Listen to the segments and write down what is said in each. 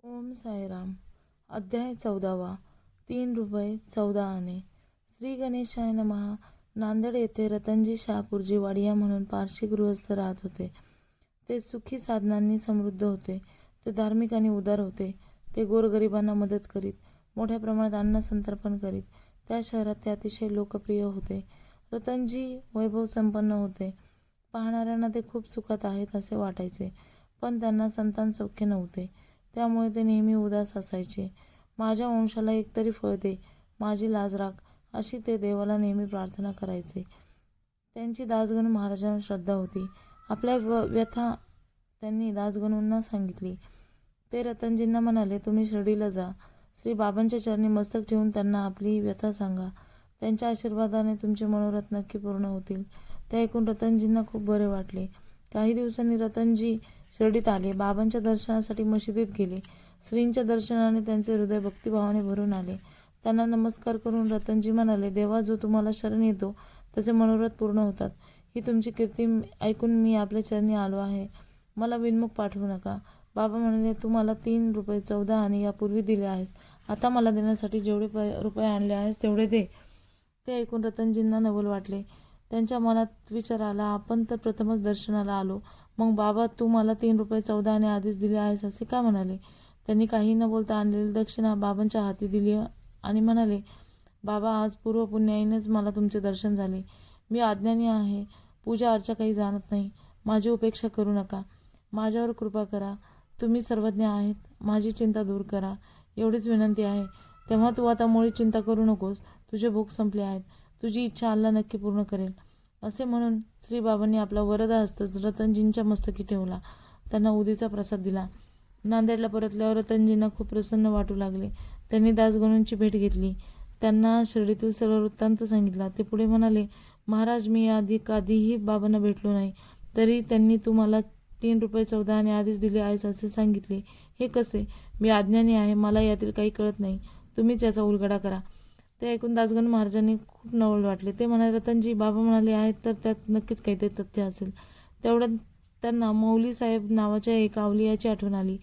ओम साईराम. अध्याय 14वा. 3 रुपये 14 आणे. श्री गणेशाय नमः. नांदेड येथे रतनजी शहापूरजी वाडिया म्हणून पारशी गृहस्थ राहत होते. ते सुखी साधनांनी समृद्ध होते. ते धार्मिक आणि उदार होते. ते गोरगरिबांना मदत करीत, मोठ्या प्रमाणात अन्न संतर्पण करीत. त्या शहरात ते अतिशय लोकप्रिय होते. रतनजी वैभव संपन्न होते. पाहणाऱ्यांना ते खूप सुखात आहेत असे वाटायचे, पण त्यांना संतान सौख्य नव्हते. त्यामुळे ते नेहमी उदास असायचे. माझ्या वंशाला एकतरी फळ दे, माझी लाज राख, अशी ते देवाला नेहमी प्रार्थना करायचे. त्यांची दासगणू महाराजांवर श्रद्धा होती. आपल्या व्यथा त्यांनी दासगणूंना सांगितली. ते रतनजींना म्हणाले, तुम्ही शिर्डीला जा. श्री बाबांच्या चरणी मस्तक ठेवून त्यांना आपली व्यथा सांगा. त्यांच्या आशीर्वादाने तुमचे मनोरथ नक्की पूर्ण होतील. ते ऐकून रतनजींना खूप बरे वाटले. काही दिवसांनी रतनजी शिर्डीत आले. बाबांच्या दर्शनासाठी मशिदीत गेले. श्रींच्या दर्शनाने त्यांचे हृदय भक्तिभावाने भरून आले. त्यांना नमस्कार करून रतनजी म्हणाले, देवा, जो तुम्हाला शरण येतो त्याचे मनोरथ पूर्ण होतात. ही तुमची कीर्ती ऐकून मी आपल्या चरणी आलो आहे. मला विनमुख पाठवू नका. बाबा म्हणाले, तू मला 3 रुपये 14 आणे यापूर्वी दिले आहेस. आता मला देण्यासाठी जेवढे रुपये आणले आहेस तेवढे दे. ते ऐकून रतनजींना नवल वाटले. त्यांच्या मनात विचार आला, आपण तर प्रथमच दर्शनाला आलो, मग बाबा तू मला 3 रुपये 14 आणे आधीच दिले आहेस असे का म्हणाले. त्यांनी काही न बोलता आणलेली दक्षिणा बाबांच्या हाती दिली आणि म्हणाले, बाबा, आज पूर्वपुण्याईनेच मला तुमचे दर्शन झाले. मी अज्ञानी आहे, पूजा अर्चा काही जाणत नाही. माझी उपेक्षा करू नका. माझ्यावर कृपा करा. तुम्ही सर्वज्ञ आहेत. माझी चिंता दूर करा. एवढीच विनंती आहे. तेव्हा तू आता मुळी चिंता करू नकोस. तुझे भोग संपले आहेत. तुझी इच्छा अल्लाह नक्की पूर्ण करेल. असे म्हणून श्री बाबांनी आपला वरदा हस्त रतनजींच्या मस्तकी ठेवला. त्यांना उदीचा प्रसाद दिला. नांदेडला परतल्यावर रतनजींना खूप प्रसन्न वाटू लागले. त्यांनी दासगणूंची भेट घेतली. त्यांना शिर्डीतील सर्व वृत्तांत सांगितला. ते पुढे म्हणाले, महाराज, मी आधी कधीही बाबांना भेटलो नाही, तरी त्यांनी तू मला 3 रुपये 14 आणे आधीच दिले आहेस असे सांगितले. हे कसे? मी अज्ञानी आहे. मला यातील काही कळत नाही. तुम्हीच याचा उलगडा करा. ते ऐकून दासगणू महाराजांनी खूप नवल वाटले. ते म्हणाले, रतनजी, बाबा म्हणाले आहेत तर त्यात नक्कीच काहीतरी तथ्य असेल. तेवढ्यात त्यांना मौली साहेब नावाच्या एका अवलियाची आठवण आली.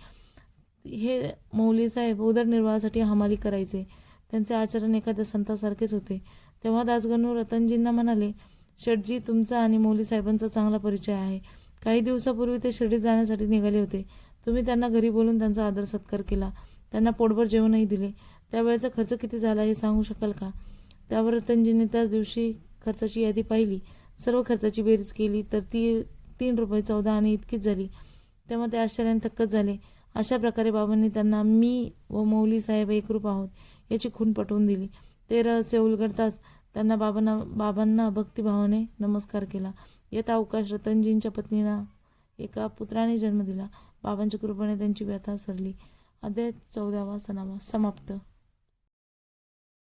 हे मौली साहेब उदरनिर्वाहासाठी हमाली करायचे. त्यांचे आचरण एखाद्या संतासारखेच होते. तेव्हा दासगणू रतनजींना म्हणाले, शेठजी, तुमचा आणि मौली साहेबांचा चांगला परिचय आहे. काही दिवसापूर्वी ते शिर्डीत जाण्यासाठी निघाले होते. तुम्ही त्यांना घरी बोलून त्यांचा आदर सत्कार केला. त्यांना पोटभर जेवणही दिले. त्यावेळेचा खर्च किती झाला हे सांगू शकाल का? त्यावर रतनजींनी त्याच दिवशी खर्चाची यादी पाहिली. सर्व खर्चाची बेरीज केली तर ती 3 रुपये 14 आणे इतकीच झाली. तेव्हा ते आश्चर्याने थक्कच झाले. अशा प्रकारे बाबांनी त्यांना मी व मौली साहेब एकरूप आहोत याची खूण पटवून दिली. ते रहस्य उलगडताच त्यांना बाबांना भक्तिभावाने नमस्कार केला. येता अवकाश रतनजींच्या पत्नीला एका पुत्राने जन्म दिला. बाबांच्या कृपेने त्यांची व्यथा सरली. अध्याय 14वा समाप्त.